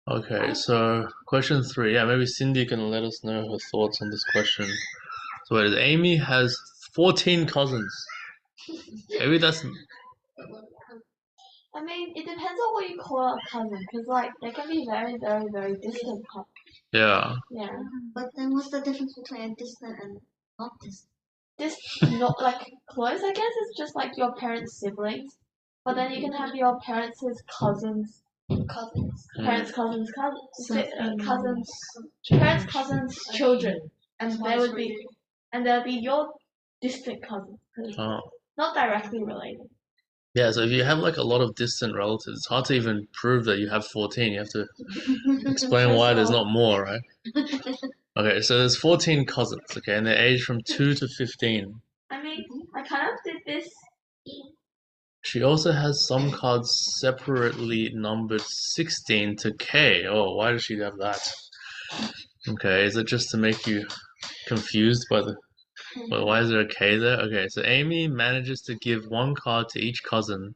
Okay, so question 3. Yeah, maybe Cindy can let us know her thoughts on this question. So wait, Amy has 14 cousins. Maybe that's I mean, it depends on what you call a cousin, because like they can be very, very, very distant cousins. yeah. Yeah. But then what's the difference between a distant and not distant? This not like close, I guess it's just like your parents' siblings. But then you can have your parents' cousins, parents' cousins, cousins, parents' cousins' children, and they'll be your distant cousins, Oh. not directly related. Yeah, so if you have like a lot of distant relatives, it's hard to even prove that you have 14. You have to explain why there's not more, right? Okay, so there's 14 cousins, okay, and they're aged from 2 to 15. I mean, I kind of did this. She also has some cards separately numbered 16 to K. Oh, why does she have that? Okay, is it just to make you confused by the... Well, why is there a K there? Okay, so Amy manages to give one card to each cousin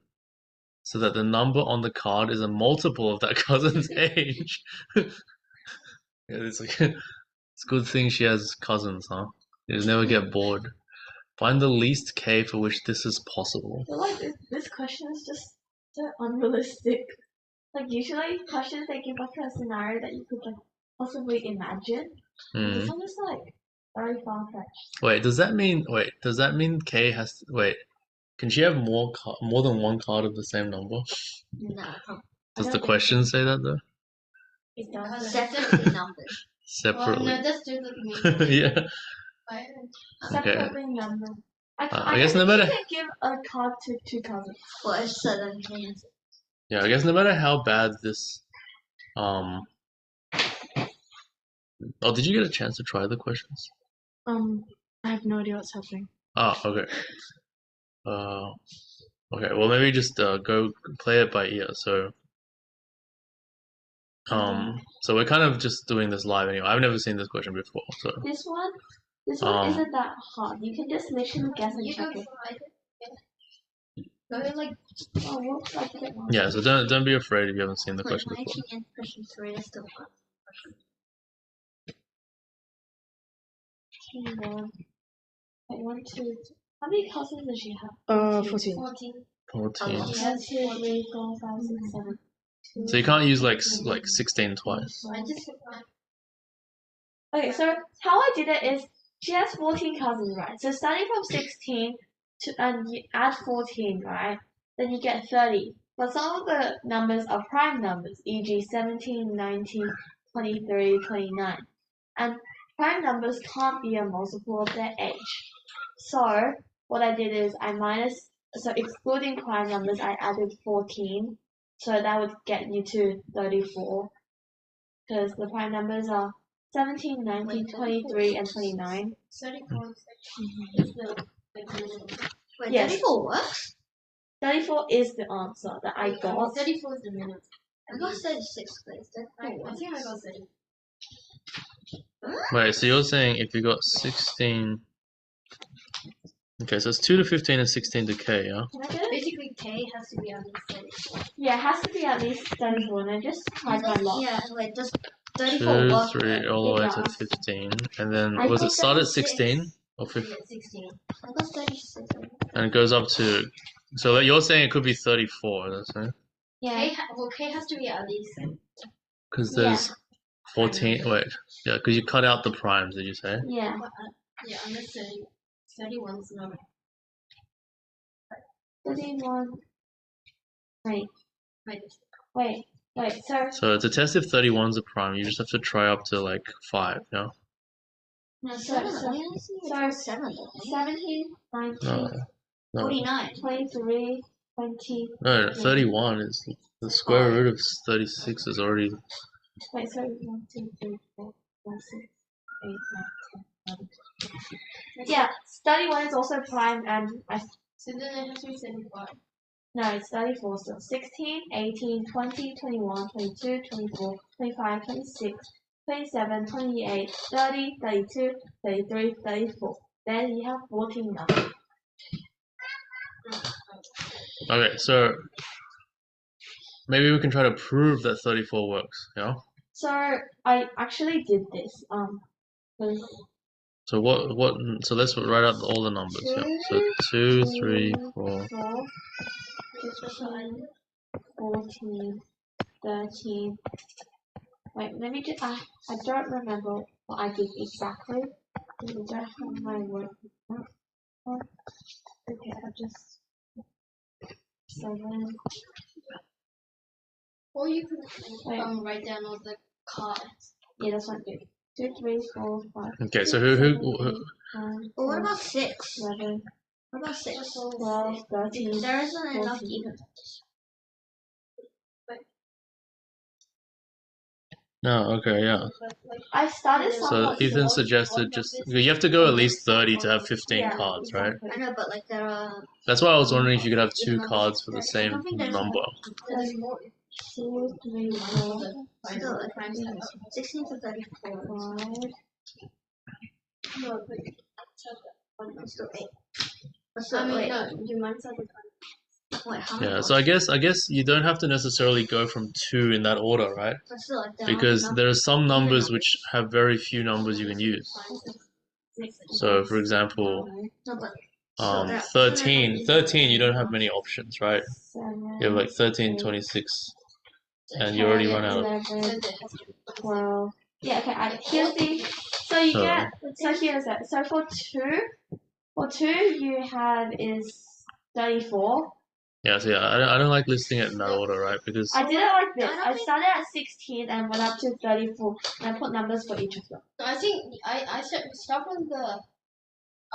so that the number on the card is a multiple of that cousin's age. Yeah, it's like it's a good thing she has cousins, huh? They just never get bored. Find the least K for which this is possible. I feel like this question is just so unrealistic. Like usually questions they give like a scenario that you could like possibly imagine. This one is like very far fetched. Wait, does that mean K has to, wait, can she have more than one card of the same number? No. Does the question say that though? It does. Separately numbered. Separately. Well, no, that's just the Yeah. Okay. Separately numbered. I guess no you matter. can give a card to two cousins. For a certain things. Yeah, I guess no matter how bad this. Oh, did you get a chance to try the questions? I have no idea what's happening. Oh, okay. Okay. Well, maybe just go play it by ear. So we're kind of just doing this live anyway. I've never seen this question before, so. This one isn't that hard. You can just literally guess and check it. Yeah, so don't be afraid if you haven't seen the question before. Actually, question 3 is still fun. Wait, 1, 2. How many cousins does she have? 14. 14. 1, 2, 3, 4, 5, 6, 7. So you can't use like 16 twice. Okay, so how I did it is she has 14 cousins, right? So starting from 16 and you add 14, right? Then you get 30. But some of the numbers are prime numbers, e.g. 17, 19, 23, 29. And prime numbers can't be a multiple of their age. So what I did is so excluding prime numbers, I added 14. So that would get you to 34. Because the prime numbers are 17, 19, 23, and 29. 34 Wait, Yes. 34 works? 34 is the answer that I got. 34 is the minimum. I got 36, please. I think I got 30. Wait, so you're saying if you got 16. Okay, so it's 2 to 15 and 16 to K, yeah? Basically, K has to be at least 34. Yeah, it has to be at least 34. And I just tried my luck. Yeah, wait, does 34 2, work? 3, all the way to 15. And then, was it start at 16? Or 15? Yeah, 16. I got 36. And it goes up to. So you're saying it could be 34, that's right? Yeah. K has to be at least. Because there's 14. Wait, yeah, because you cut out the primes, did you say? Yeah. Yeah, unless 31 is not. 31. Wait. So to test if 31 is a prime, you just have to try up to like 5, yeah? No, 7. 17, 19, No. 49. 23, 20. No, 31 is the square root of 36 is already. Wait, sorry. 1, 2, 3, 4, 5, 6, 8, 9, 10, 11. Yeah, 31 is also prime, and So then it has to be 75. no, it's 34 still. 16, 18, 20, 21, 22, 24, 25, 26, 27, 28, 30, 32, 33, 34. Then you have 14 numbers. Okay, so maybe we can try to prove that 34 works. Yeah. So I actually did this. 'Cause So what? So let's write out all the numbers. Yeah. So 2, 3, 4. 4, 15, 14, 13. Wait, let me just. I don't remember what I did exactly. I don't have my work. Okay, I just 7. Or you could Wait. write down all the cards. Yeah, that's not good. 2, 3, 4, 5. Okay. So 6, who 7, 8, 9, But what 10, about 6? 11, What about 6? 12, 13. There isn't enough 14. even. No. Okay. Yeah. I started So somewhat Ethan slow. suggested you have to go at least 30 to have 15 Yeah, cards, right? exactly. I know, but like there are. That's why I was wondering if you could have 2 cards for the I same don't think there's number. There's more. 2, 3, 4, Still, 16 to 34. 5. No, but still 8. I mean, no, you might say wait, how many? Yeah. So I guess you don't have to necessarily go from 2 in that order, right? But still, like, there Because aren't there are some even numbers which have very few numbers you can use. So for example, No, but 13 you don't have many options, right? 7, You have like 13, 8, 26, and you already run out of. 11, 12. Yeah, okay. Here's the. So you So get. So here's it. So for 2 you have is 34. yeah, so yeah, I don't like listing it in that order, right? Because I did it like this. I started at 16 and went up to 34, and I put numbers for each of them. I think I start on the.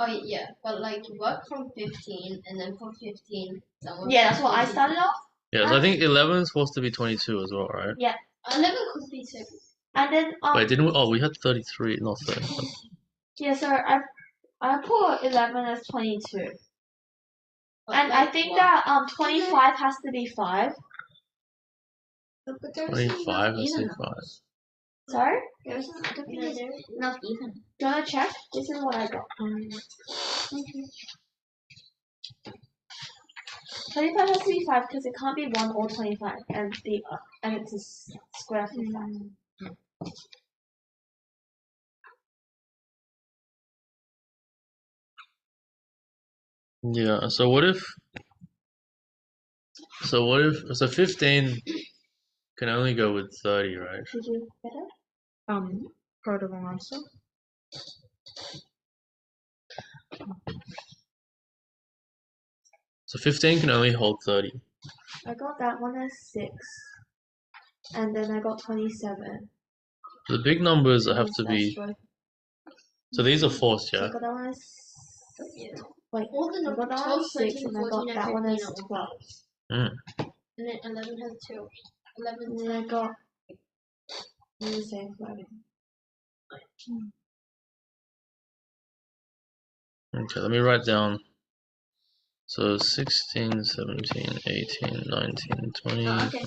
Oh yeah, but like work from 15 and then from 15. Yeah, that's what I started off. yeah, so I think 11 is supposed to be 22 as well, right? Yeah. 11 could be 2. And then Wait, didn't we? Oh, we had 33, not 30. yeah, so I put 11 as 22. And I think that 25 has to be 5. 25, I say 5. Sorry? There isn't. I don't think there's enough even. Do you want to check? This is what I got. 25 has to be 5 because it can't be 1 or 25, and it's a square for 5. Yeah, so what if 15 can only go with 30, right? Did you get it? For the wrong answer. So 15 can only hold 30. I got that one as 6. And then I got 27. The big numbers have to be. Right. So these are forced, So I yeah? got that one as. Wait, All the I got that 12, one as 6, 13, and I got 14, that one and as 15 12. Mm. And then 11 has 2. 11, And then I got. Let me say 11. Okay, let me write down. So 16, 17, 18, 19, 20. okay.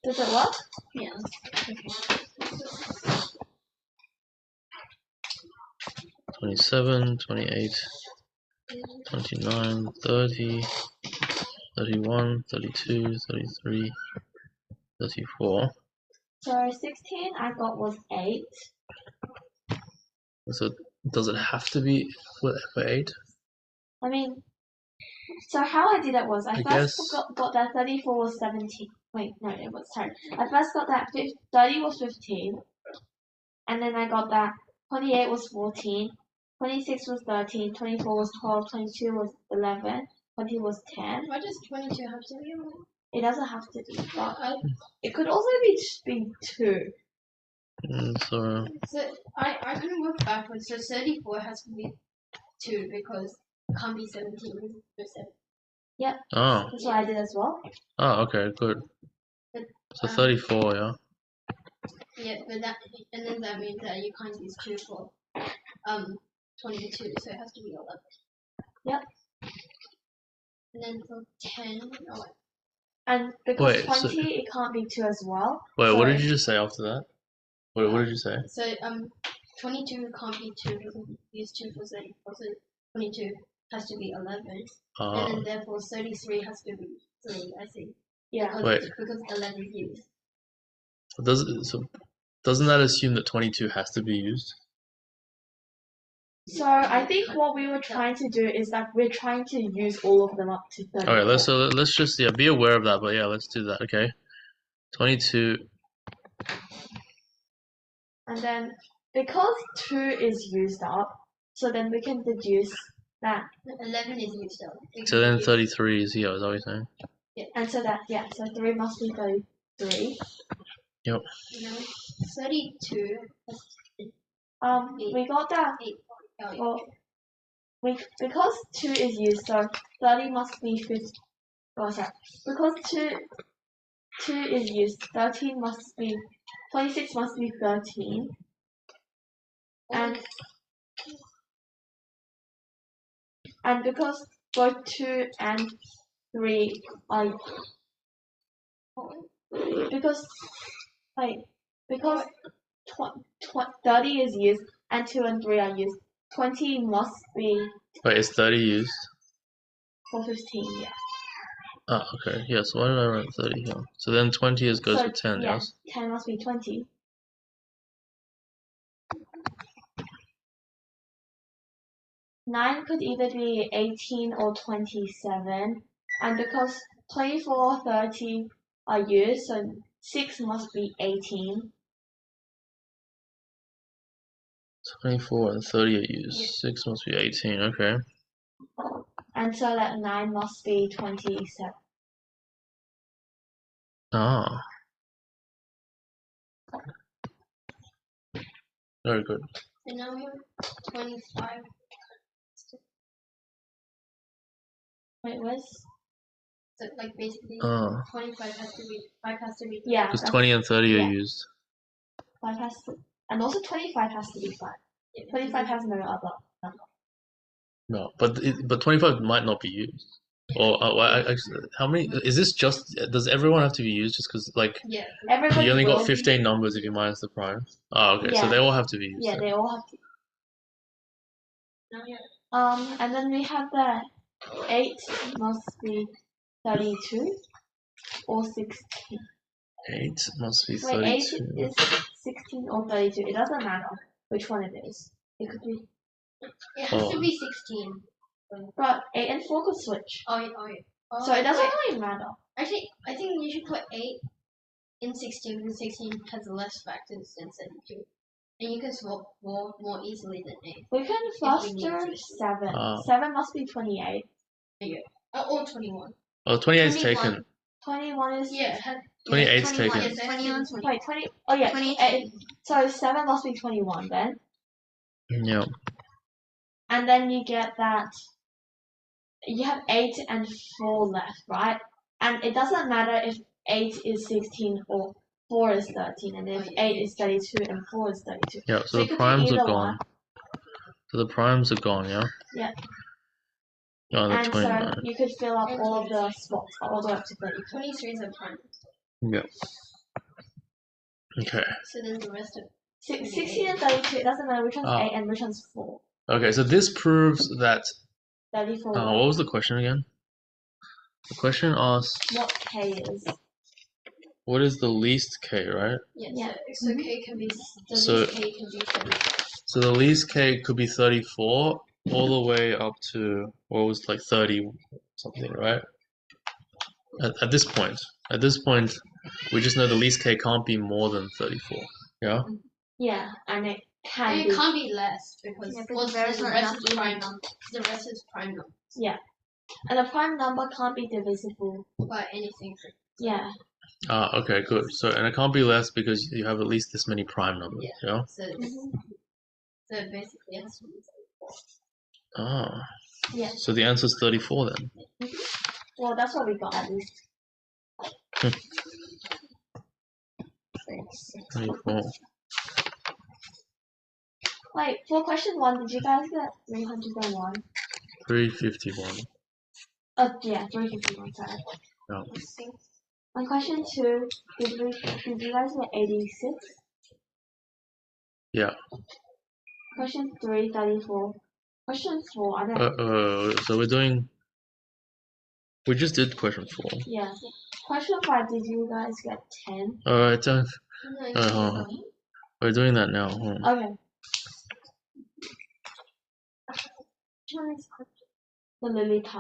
Does it work? Yeah. 27, 28, 29, 30, 31, 32, 33, 34. So 16 I got was 8. So does it have to be for 8? I mean, so how I did it was I guess. first got that 34 was 17. Wait, no, it was, sorry. I first got that 30 was 15. And then I got that 28 was 14. 26 was 13. 24 was 12. 22 was 11. 20 was 10. Why does 22 have to be 11? It doesn't have to be, but it could also be 2. So I kind of work backwards. So 34 has to be 2 because it can't be 17 with 7. oh That's what I did as well. Okay, good. But, So 34, yeah. Yeah, but that and then that means that you can't use 2 for 22, so it has to be 11. Yep. And then for 10, oh, And because Wait, 20 it can't be 2 as well. Wait, so what did you just say after that? What did you say? so 22 can't be 2 because you use 2 for 34, so 22 has to be 11. And Oh, then therefore 33 has to be 3, I think. Yeah. Wait. Because 11 is used. Doesn't that assume that 22 has to be used? So I think what we were trying to do is that we're trying to use all of them up to 34. Okay, let's just be aware of that. But yeah, let's do that. Okay, 22. And then because 2 is used up, so then we can deduce that. 11 is used up. So then 33 is here. Is that what you're saying? And so that, yeah, so 3 must be 33. Yep. No, 32. We got that. 8. Oh, yeah. Well, because 2 is used, so 30 must be 50. Oh, sorry. Because 2 is used, 13 must be, 26 must be 13. And because both 2 and 3 are, because 30 is used and 2 and 3 are used, 20 must be Wait, is 30 used? for 15, yeah. Oh, okay. Yeah, so why did I write 30 here? So then 20 goes with 10, yeah, yes? 10 must be 20. Nine could either be 18 or 27, and because 24, 30 are used, so 6 must be 18. 24 and 30 are used. 6 must be 18, okay. And so that 9 must be 27. Ah. Very good. And now we have 25. Wait, where's? So, like, basically, Ah. 25 has to be, 5 has to be. Yeah. Because 20 and 30 yeah. are used. 5 has to, and also 25 has to be 5. 25 has no other number. No, but 25 might not be used. Or how many? Is this just? Does everyone have to be used? Just because like Yeah. Everybody you only got will 15 numbers if you minus the prime. Oh, okay. So Yeah. they all have to be used. Yeah, then. they all have to. Now, yeah. And then we have the 8 must be 32 or 16. 8 must be Wait, 8 32. is 16 or 32. It doesn't matter which one it is. It could be. It has Oh. to be 16. But 8 and 4 could switch. Oh, yeah. Oh, So it doesn't wait. really matter. Actually, I think you should put 8 in 16 because 16 has less factors than 32. And you can swap more easily than 8. We can first do 7. 7 must be 28. Or 21. Oh, 28 is taken. 21 is. Yeah. 28 is 21. taken. Yes, 21. Wait, 20. Oh, yeah. 28. So 7 must be 21 then. Yeah. And then you get that. You have 8 and 4 left, right? And it doesn't matter if 8 is 16 or 4 is 13, and if 8 is 32 and 4 is 32. Yeah. So you the could primes do are either gone. one. So the primes are gone. Yeah. Yeah. Oh, the And 29. so you could fill up all of the spots all the way up to 32. 23 is a prime. Yeah. Okay. So then the rest of 16 and 32, it doesn't matter which one's 8 and which one's 4. Okay. So this proves that. 34. What was the question again? The question asked. What K is? What is the least K, right? yeah. So K can be So- K can be 34. So the least K could be 34 all the way up to what was like 30 something, right? At this point. At this point, we just know the least K can't be more than 34. Yeah? Yeah, and it can And be. it can't be less because there's the not rest enough is prime even. number. The rest is prime number And a prime number can't be divisible. by anything. Yeah. Okay, good. So, and it can't be less because you have at least this many prime numbers, yeah? So basically it has to be 34. Ah. Yeah. So the answer's 34 then. Well, that's what we got at least. 34. Wait, for question 1, did you guys get 301? 351. Yeah, 351, sorry. Yeah. On question 2, did you guys get 86? Yeah. Question 3, 34. Question 4, I don't know. So we just did question 4. Yeah. Question 5, did you guys get 10? Alright, No, hold on. We're doing that now. Hold on. Okay. The Lily Pad.